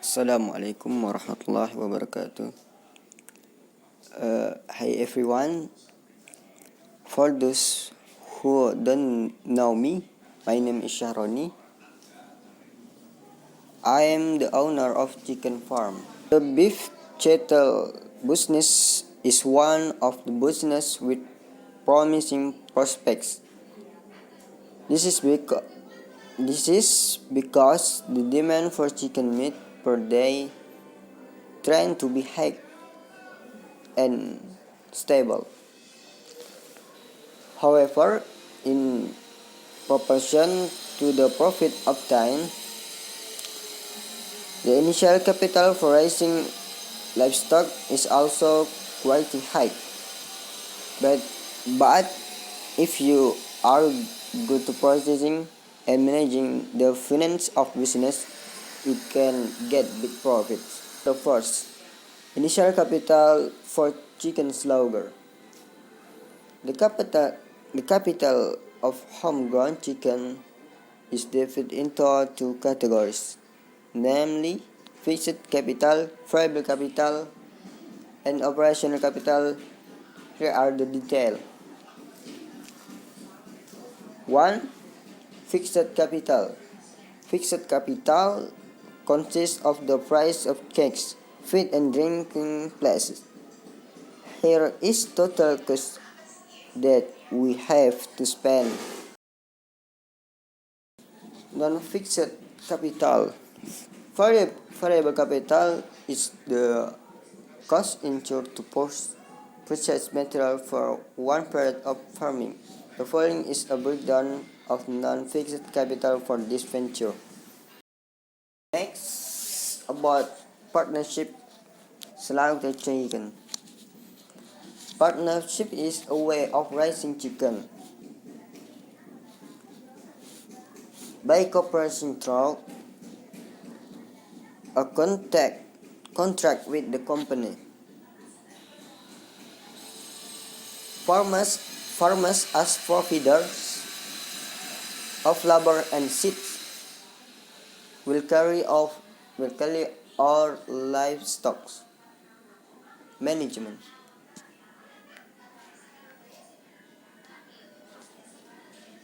Assalamualaikum warahmatullahi wabarakatuh. Hi everyone. For those who don't know me, my name is Syah Roni. I am the owner of chicken farm. The beef cattle business is one of the business with promising prospects. This is because the demand for chicken meat per day trend to be high and stable. However, in proportion to the profit obtained, the initial capital for raising livestock is also quite high. But if you are good to processing and managing the finance of business, you can get big profits. The first, initial capital for chicken slaughter. The capital of homegrown chicken is divided into two categories, namely fixed capital, variable capital, and operational capital. Here are the details. 1. Fixed capital. Fixed capital consists of the price of cakes, feed and drinking places. Here is total cost that we have to spend. Non-fixed capital. Variable capital is the cost incurred to purchase material for one period of farming. The following is a breakdown of non-fixed capital for this venture. Next, about partnership slaughter chicken. Partnership is a way of raising chicken by cooperation through a contract with the company. Farmers as providers of labor and seeds will carry our livestock management.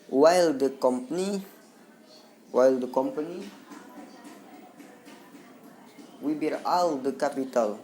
While the company we bear all the capital.